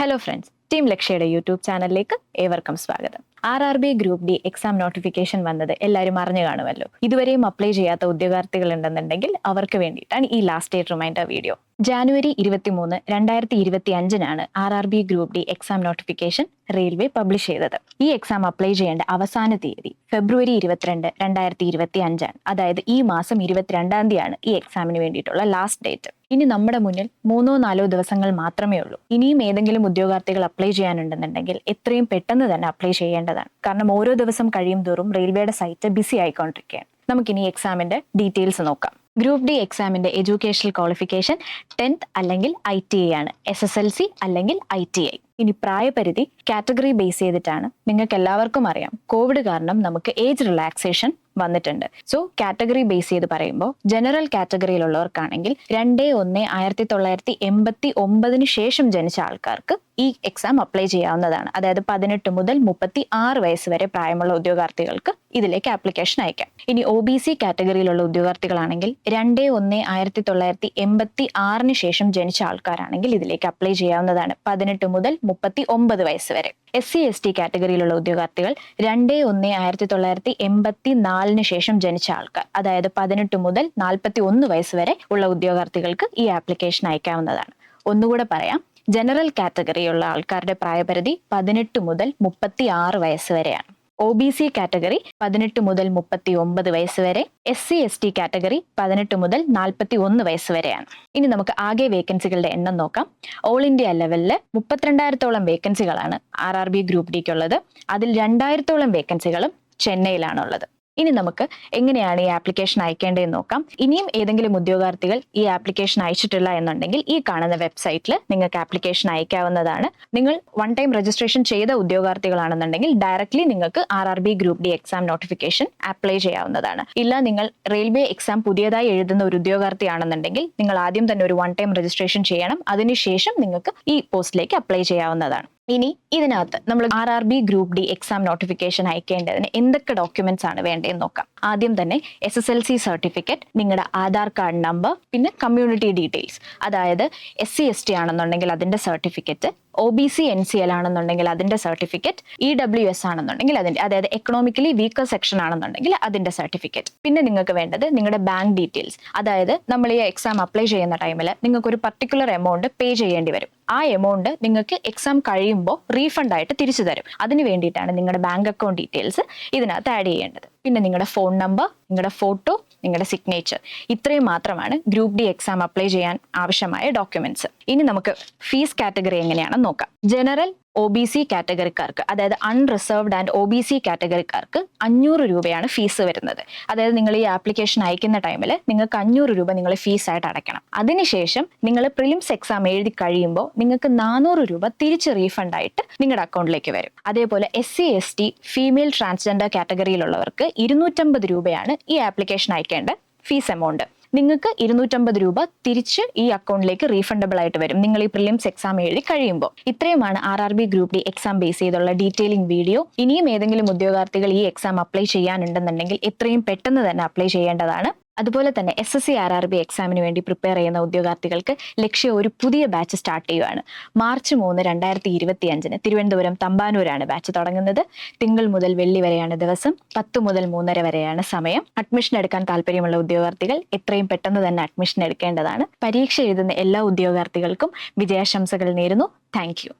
Hello friends, team ലക്ഷ്യയുടെ YouTube ചാനലിലേക്ക് ഏവർക്കും സ്വാഗതം. RRB group D exam notification വന്നത് എല്ലാവരും അറിഞ്ഞു കാണുമല്ലോ. ഇതുവരെയും അപ്ലൈ ചെയ്യാത്ത ഉദ്യോഗാർത്ഥികൾ ഉണ്ടെന്നുണ്ടെങ്കിൽ അവർക്ക് വേണ്ടിയിട്ടാണ് ഈ last date reminder video. January 23, 2025 RRB group D exam notification railway publish ചെയ്തത്. ഈ എക്സാം അപ്ലൈ ചെയ്യേണ്ട അവസാന തീയതി ഫെബ്രുവരി 22, 2025. അതായത് ഈ മാസം 22 ഈ എക്സാമിന് വേണ്ടിയിട്ടുള്ള ലാസ്റ്റ് ഡേറ്റ്. ഇനി നമ്മുടെ മുന്നിൽ 3-4 ദിവസങ്ങൾ മാത്രമേ ഉള്ളൂ. ഇനിയും ഏതെങ്കിലും ഉദ്യോഗാർത്ഥികൾ അപ്ലൈ ചെയ്യാനുണ്ടെന്നുണ്ടെങ്കിൽ എത്രയും പെട്ടെന്ന് തന്നെ അപ്ലൈ ചെയ്യേണ്ടതാണ്. കാരണം ഓരോ ദിവസം കഴിയും തോറും റെയിൽവേയുടെ സൈറ്റ് ബിസി ആയിക്കൊണ്ടിരിക്കുകയാണ്. നമുക്കിനി എക്സാമിന്റെ ഡീറ്റെയിൽസ് നോക്കാം. ഗ്രൂപ്പ് ഡി എക്സാമിന്റെ എഡ്യൂക്കേഷണൽ ക്വാളിഫിക്കേഷൻ 10th അല്ലെങ്കിൽ ITI ആണ്. SSLC അല്ലെങ്കിൽ ITI. ഇനി പ്രായപരിധി കാറ്റഗറി ബേസ് ചെയ്തിട്ടാണ്. നിങ്ങൾക്ക് എല്ലാവർക്കും അറിയാം, കോവിഡ് കാരണം നമുക്ക് ഏജ് റിലാക്സേഷൻ വന്നിട്ടുണ്ട്. സോ കാറ്റഗറി ബേസ് ചെയ്ത് പറയുമ്പോൾ ജനറൽ കാറ്റഗറിയിലുള്ളവർക്കാണെങ്കിൽ 2/1/1989 ശേഷം ജനിച്ച ആൾക്കാർക്ക് ഈ എക്സാം അപ്ലൈ ചെയ്യാവുന്നതാണ്. അതായത് 18 മുതൽ 36 വയസ്സ് വരെ പ്രായമുള്ള ഉദ്യോഗാർത്ഥികൾക്ക് ഇതിലേക്ക് ആപ്ലിക്കേഷൻ അയക്കാം. ഇനി OBC കാറ്റഗറിയിലുള്ള ഉദ്യോഗാർത്ഥികളാണെങ്കിൽ 2/1/1986 ശേഷം ജനിച്ച ആൾക്കാരാണെങ്കിൽ ഇതിലേക്ക് അപ്ലൈ ചെയ്യാവുന്നതാണ്. 18 മുതൽ 39 വയസ്സ് വരെ. SC/ST കാറ്റഗറിയിലുള്ള ഉദ്യോഗാർത്ഥികൾ 2/1/1984 ശേഷം ജനിച്ച ആൾക്കാർ, അതായത് 18 മുതൽ 41 വയസ്സ് വരെ ഉള്ള ഉദ്യോഗാർത്ഥികൾക്ക് ഈ ആപ്ലിക്കേഷൻ അയക്കാവുന്നതാണ്. ഒന്നുകൂടെ പറയാം, ജനറൽ കാറ്റഗറിയുള്ള ആൾക്കാരുടെ പ്രായപരിധി 18 മുതൽ 36 വയസ്സ് വരെയാണ്. OBC കാറ്റഗറി 18 മുതൽ 39 വയസ്സ് വരെ. SC/ST കാറ്റഗറി 18 മുതൽ 41 വയസ്സ് വരെയാണ്. ഇനി നമുക്ക് ആകെ വേക്കൻസികളുടെ എണ്ണം നോക്കാം. ഓൾ ഇന്ത്യ ലെവലില് 32,000 വേക്കൻസികളാണ് RRB ഗ്രൂപ്പ് ഡിക്കുള്ളത്. അതിൽ 2,000 വേക്കൻസികളും ചെന്നൈയിലാണുള്ളത്. ഇനി നമുക്ക് എങ്ങനെയാണ് ഈ ആപ്ലിക്കേഷൻ അയക്കേണ്ടതെന്ന് നോക്കാം. ഇനിയും ഏതെങ്കിലും ഉദ്യോഗാർത്ഥികൾ ഈ ആപ്ലിക്കേഷൻ അയച്ചിട്ടില്ല എന്നുണ്ടെങ്കിൽ ഈ കാണുന്ന വെബ്സൈറ്റിൽ നിങ്ങൾക്ക് ആപ്ലിക്കേഷൻ അയക്കാവുന്നതാണ്. നിങ്ങൾ വൺ ടൈം രജിസ്ട്രേഷൻ ചെയ്ത ഉദ്യോഗാർത്ഥികളാണെന്നുണ്ടെങ്കിൽ ഡയറക്ട്ലി നിങ്ങൾക്ക് RRB group D exam notification apply ചെയ്യാവുന്നതാണ്. ഇല്ല, നിങ്ങൾ റെയിൽവേ എക്സാം പുതിയതായി എഴുതുന്ന ഒരു ഉദ്യോഗാർത്ഥിയാണെന്നുണ്ടെങ്കിൽ നിങ്ങൾ ആദ്യം തന്നെ ഒരു വൺ ടൈം രജിസ്ട്രേഷൻ ചെയ്യണം. അതിനുശേഷം നിങ്ങൾക്ക് ഈ പോസ്റ്റിലേക്ക് അപ്ലൈ ചെയ്യാവുന്നതാണ്. ഇനി ഇതിനകത്ത് നമ്മൾ RRB group D exam notification അയക്കേണ്ടതിന് എന്തൊക്കെ ഡോക്യുമെന്റ്സ് ആണ് വേണ്ടതെന്ന് നോക്കാം. ആദ്യം തന്നെ SSLC സർട്ടിഫിക്കറ്റ്, നിങ്ങളുടെ ആധാർ കാർഡ് നമ്പർ, പിന്നെ കമ്മ്യൂണിറ്റി ഡീറ്റെയിൽസ്. അതായത് SC/ST ആണെന്നുണ്ടെങ്കിൽ അതിന്റെ സർട്ടിഫിക്കറ്റ്, OBC NCL ആണെന്നുണ്ടെങ്കിൽ അതിന്റെ സർട്ടിഫിക്കറ്റ്, EWS ആണെന്നുണ്ടെങ്കിൽ അതിന്റെ, അതായത് എക്കണോമിക്കലി വീക്കർ സെക്ഷൻ ആണെന്നുണ്ടെങ്കിൽ അതിന്റെ സർട്ടിഫിക്കറ്റ്. പിന്നെ നിങ്ങൾക്ക് വേണ്ടത് നിങ്ങളുടെ ബാങ്ക് ഡീറ്റെയിൽസ്. അതായത് നമ്മൾ ഈ എക്സാം അപ്ലൈ ചെയ്യുന്ന ടൈമിൽ നിങ്ങൾക്ക് ഒരു പർട്ടിക്കുലർ എമൗണ്ട് പേ ചെയ്യേണ്ടി വരും. ആ എമൗണ്ട് നിങ്ങൾക്ക് എക്സാം കഴിയുമ്പോൾ റീഫണ്ട് ആയിട്ട് തിരിച്ചു തരും. അതിന് വേണ്ടിയിട്ടാണ് നിങ്ങളുടെ ബാങ്ക് അക്കൗണ്ട് ഡീറ്റെയിൽസ് ഇതിനകത്ത് ആഡ് ചെയ്യേണ്ടത്. പിന്നെ നിങ്ങളുടെ ഫോൺ നമ്പർ, നിങ്ങളുടെ ഫോട്ടോ, നിങ്ങളുടെ സിഗ്നേച്ചർ. ഇത്രയും മാത്രമാണ് ഗ്രൂപ്പ് ഡി എക്സാം അപ്ലൈ ചെയ്യാൻ ആവശ്യമായ ഡോക്യുമെന്റ്സ്. ഇനി നമുക്ക് ഫീസ് കാറ്റഗറി എങ്ങനെയാണെന്ന് നോക്കാം. ജനറൽ OBC കാറ്റഗറിക്കാർക്ക്, അതായത് അൺറിസർവ്ഡ് ആൻഡ് OBC കാറ്റഗറിക്കാർക്ക് 500 രൂപയാണ് ഫീസ് വരുന്നത്. അതായത് നിങ്ങൾ ഈ ആപ്ലിക്കേഷൻ അയക്കുന്ന ടൈമിൽ നിങ്ങൾക്ക് 500 രൂപ നിങ്ങൾ ഫീസായിട്ട് അടയ്ക്കണം. അതിനുശേഷം നിങ്ങൾ പ്രിലിംസ് എക്സാം എഴുതി കഴിയുമ്പോൾ നിങ്ങൾക്ക് 400 രൂപ തിരിച്ച് റീഫണ്ട് ആയിട്ട് നിങ്ങളുടെ അക്കൗണ്ടിലേക്ക് വരും. അതേപോലെ SC/ST ഫീമെയിൽ ട്രാൻസ്ജെൻഡർ കാറ്റഗറിയിലുള്ളവർക്ക് 250 രൂപയാണ് ഈ ആപ്ലിക്കേഷൻ അയക്കേണ്ട ഫീസ് എമൗണ്ട്. നിങ്ങൾക്ക് 250 രൂപ തിരിച്ച് ഈ അക്കൗണ്ടിലേക്ക് റീഫണ്ടബിൾ ആയിട്ട് വരും നിങ്ങൾ ഈ പ്രിലിംസ് എക്സാം എഴുതി കഴിയുമ്പോൾ. ഇത്രയുമാണ് RRB group D exam base ചെയ്തുള്ള ഡീറ്റെയിലിംഗ് വീഡിയോ. ഇനിയും ഏതെങ്കിലും ഉദ്യോഗാർത്ഥികൾ ഈ എക്സാം അപ്ലൈ ചെയ്യാനുണ്ടെന്നുണ്ടെങ്കിൽ എത്രയും പെട്ടെന്ന് തന്നെ അപ്ലൈ ചെയ്യേണ്ടതാണ്. അതുപോലെ തന്നെ SSC RRB എക്സാമിന് വേണ്ടി പ്രിപ്പയർ ചെയ്യുന്ന ഉദ്യോഗാർത്ഥികൾക്ക് ലക്ഷ്യം ഒരു പുതിയ ബാച്ച് സ്റ്റാർട്ട് ചെയ്യുകയാണ്. മാർച്ച് 3, 2025 തിരുവനന്തപുരം തമ്പാനൂരാണ് ബാച്ച് തുടങ്ങുന്നത്. തിങ്കൾ മുതൽ വെള്ളി വരെയാണ് ദിവസം. 10 മുതൽ 3:30 വരെയാണ് സമയം. അഡ്മിഷൻ എടുക്കാൻ താല്പര്യമുള്ള ഉദ്യോഗാർത്ഥികൾ എത്രയും പെട്ടെന്ന് തന്നെ അഡ്മിഷൻ എടുക്കേണ്ടതാണ്. പരീക്ഷ എഴുതുന്ന എല്ലാ ഉദ്യോഗാർത്ഥികൾക്കും വിജയാശംസകൾ നേരുന്നു. Thank you.